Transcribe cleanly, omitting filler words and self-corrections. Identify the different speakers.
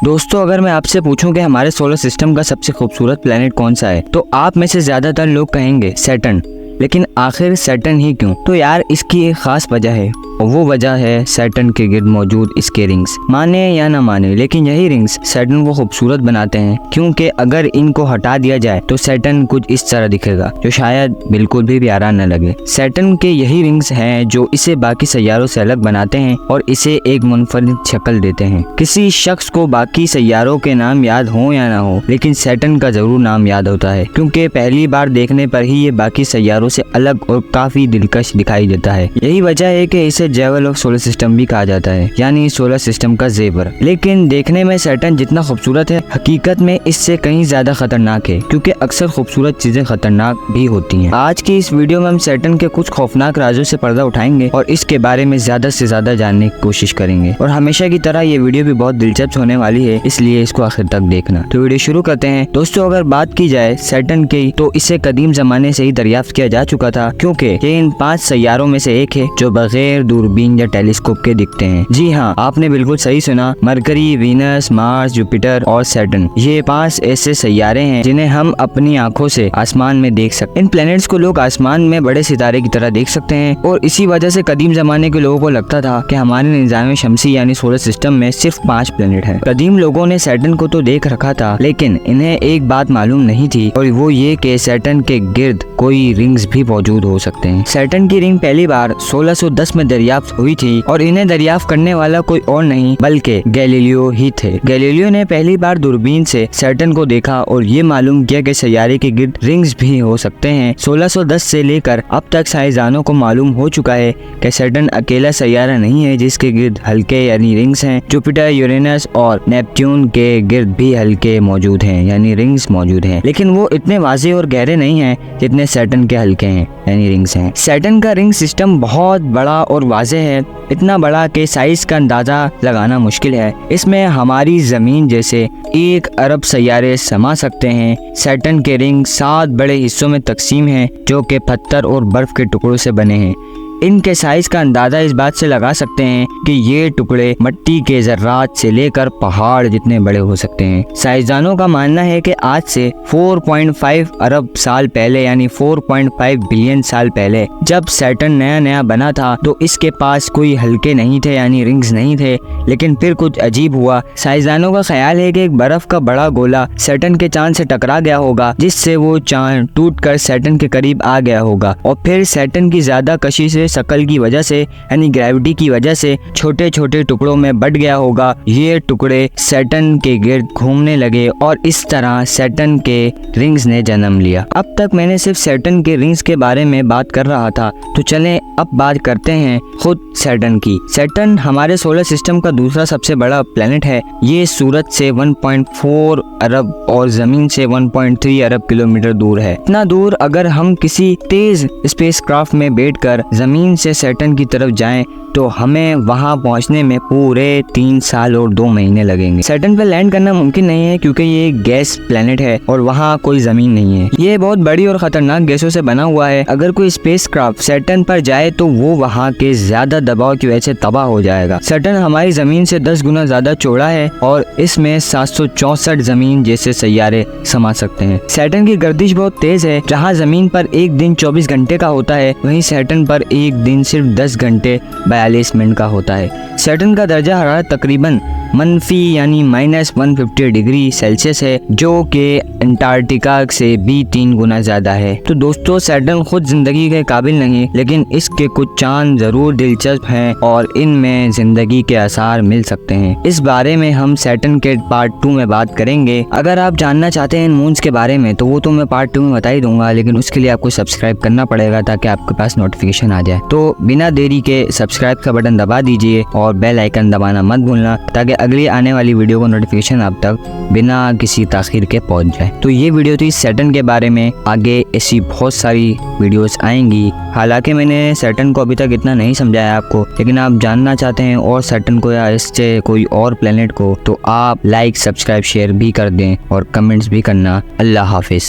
Speaker 1: दोस्तों, अगर मैं आपसे पूछूं कि हमारे सोलर सिस्टम का सबसे खूबसूरत प्लेनेट कौन सा है, तो आप में से ज्यादातर लोग कहेंगे सैटर्न। लेकिन आखिर सैटर्न ही क्यों? तो यार, इसकी एक खास वजह है, और वो वजह है सैटर्न के गिर्द मौजूद इसके रिंग्स। माने या ना माने, लेकिन यही रिंग्स सैटर्न को खूबसूरत बनाते हैं, क्योंकि अगर इनको हटा दिया जाए तो सैटर्न कुछ इस तरह दिखेगा, जो शायद बिल्कुल भी प्यारा न लगे। सैटर्न के यही रिंग्स हैं जो इसे बाकी सैयारों से अलग बनाते हैं और इसे एक मुनफरिद शक्ल देते हैं। किसी शख्स को बाकी सैयारों के नाम याद हो या ना हो, लेकिन सैटर्न का जरूर नाम याद होता है, क्योंकि पहली बार देखने पर ही ये बाकी सैयारों से अलग और काफी दिलकश दिखाई देता है। यही वजह है कि इसे जेवल ऑफ सोलर सिस्टम भी कहा जाता है, यानी सोलर सिस्टम का जेवर। लेकिन देखने में सैटर्न जितना खूबसूरत है, हकीकत में इससे कहीं ज्यादा खतरनाक है, क्योंकि अक्सर खूबसूरत चीजें खतरनाक भी होती हैं। आज की इस वीडियो में हम सैटर्न के कुछ खौफनाक राजों से पर्दा उठाएंगे और इसके बारे में ज्यादा से ज्यादा जानने की कोशिश करेंगे। और हमेशा की तरह ये वीडियो भी बहुत दिलचस्प होने वाली है, इसलिए इसको आखिर तक देखना। तो वीडियो शुरू करते हैं। दोस्तों, अगर बात की जाए सैटर्न की, तो इसे कदीम जमाने से ही दरियाफ्त किया जा चुका था, क्योंकि ये इन 5 सैयारों में से एक है जो बगैर दूरबीन या टेलीस्कोप के दिखते हैं। जी हाँ, आपने बिल्कुल सही सुना। मरकरी, वीनस, मार्स, जुपिटर और सैटर्न, ये 5 ऐसे सैयारे हैं जिन्हें हम अपनी आंखों से आसमान में देख सकते हैं। इन प्लैनेट्स को लोग आसमान में बड़े सितारे की तरह देख सकते हैं, और इसी वजह से कदीम जमाने के लोगों को लगता था कि हमारे निज़ाम शमसी यानी सोलर सिस्टम में सिर्फ 5 प्लैनेट हैं। कदीम लोगों ने सैटर्न को तो देख रखा था, लेकिन इन्हें एक बात मालूम नहीं थी, और वो ये कि सैटर्न के गिर्द कोई रिंग्स भी मौजूद हो सकते हैं। सैटर्न की रिंग पहली बार 1610 में दरियाफ्त हुई थी, और इन्हें दरियाफ्त करने वाला कोई और नहीं बल्कि गैलीलियो ही थे। गैलीलियो ने पहली बार दूरबीन से सैटर्न को देखा और ये मालूम किया कि सैयारे के गिर्द रिंग्स भी हो सकते हैं। 1610 से लेकर अब तक साइंसदानों को मालूम हो चुका है कि सैटर्न अकेला सैयारा नहीं है जिसके गिर्द हल्के यानी रिंग्स हैं। जुपिटर, यूरेनस और नेपट्यून के गिर्द भी हल्के मौजूद हैं यानी रिंग्स मौजूद हैं, लेकिन वो इतने वाज़ेह और गहरे नहीं हैं जितने सैटर्न के हल्के हैं यानी रिंग्स हैं। सैटर्न का रिंग सिस्टम बहुत बड़ा और वाज़ेह है, इतना बड़ा कि साइज का अंदाजा लगाना मुश्किल है। इसमें हमारी जमीन जैसे 1 अरब सैयारे समा सकते हैं। सैटर्न के रिंग 7 बड़े हिस्सों में तकसीम हैं, जो कि पत्थर और बर्फ के टुकड़ों से बने हैं। इनके साइज का अंदाजा इस बात से लगा सकते हैं कि ये टुकड़े मिट्टी के जर्रात से लेकर पहाड़ जितने बड़े हो सकते हैं। साइंसदानों का मानना है कि आज से 4.5 अरब साल पहले यानी 4.5 बिलियन साल पहले जब सैटर्न नया नया बना था, तो इसके पास कोई हल्के नहीं थे यानी रिंग्स नहीं थे। लेकिन फिर कुछ अजीब हुआ। साइंसदानों का ख्याल है कि एक बर्फ का बड़ा गोला सैटर्न के चांद से टकरा गया होगा, जिससे वो चांद टूटकर सैटर्न के करीब आ गया होगा, और फिर सैटर्न की ज्यादा कशिश शकल की वजह से यानी ग्रेविटी की वजह से छोटे छोटे टुकड़ों में बट गया होगा। ये टुकड़े सैटर्न के गिर्द घूमने लगे और इस तरह सैटर्न के रिंग्स ने जन्म लिया। अब तक मैंने सिर्फ सैटर्न के रिंग्स के बारे में बात कर रहा था, तो चलें अब बात करते हैं खुद सैटर्न की। सैटर्न हमारे सोलर सिस्टम का दूसरा सबसे बड़ा प्लेनेट है। ये सूरज से 1.4 अरब और जमीन से 1.3 अरब किलोमीटर दूर है। इतना दूर अगर हम किसी तेज स्पेसक्राफ्ट में बैठकर जमीन से सैटर्न की तरफ जाएं, तो हमें वहां पहुंचने में पूरे 3 साल और 2 महीने लगेंगे। सैटर्न पर लैंड करना मुमकिन नहीं है, क्योंकि ये एक गैस प्लेनेट है और वहां कोई जमीन नहीं है। ये बहुत बड़ी और खतरनाक गैसों से बना हुआ है। अगर कोई स्पेसक्राफ्ट सैटर्न पर जाए तो वो वहां के ज्यादा दबाव की वजह से तबाह हो जाएगा। सैटर्न हमारी जमीन से 10 गुना ज्यादा चौड़ा है और इसमें 764 जमीन जैसे सैयारे समा सकते हैं। सैटर्न की गर्दिश बहुत तेज है। जहाँ जमीन पर एक दिन 24 घंटे का होता है, वहीं सैटर्न पर एक दिन सिर्फ 10 घंटे 42 मिनट का होता है। सैटर्न का दर्जा हरारत तकरीबन मनफी यानी -150 डिग्री सेल्सियस है, जो कि अंटार्कटिका से भी 3 गुना ज्यादा है। तो दोस्तों, सैटर्न खुद जिंदगी के काबिल नहीं, लेकिन इसके कुछ चांद जरूर दिलचस्प हैं और इनमें जिंदगी के आसार मिल सकते हैं। इस बारे में हम सैटर्न के पार्ट 2 में बात करेंगे। अगर आप जानना चाहते हैं इन मून्स के बारे में, तो वो तो मैं पार्ट 2 में बता ही दूंगा, लेकिन उसके लिए आपको सब्सक्राइब करना पड़ेगा ताकि आपके पास नोटिफिकेशन आ जाए। तो बिना देरी के सब्सक्राइब का बटन दबा दीजिए और बेल आइकन दबाना मत भूलना, ताकि अगली आने वाली वीडियो का नोटिफिकेशन आप तक बिना किसी ताखीर के पहुंच जाए। तो ये वीडियो थी सैटर्न के बारे में। आगे ऐसी बहुत सारी वीडियोस आएंगी। हालांकि मैंने सैटर्न को अभी तक इतना नहीं समझाया आपको, लेकिन आप जानना चाहते हैं और सैटर्न को या इससे कोई और प्लेनेट को, तो आप लाइक, सब्सक्राइब, शेयर भी कर दें और कमेंट्स भी करना। अल्लाह हाफिज।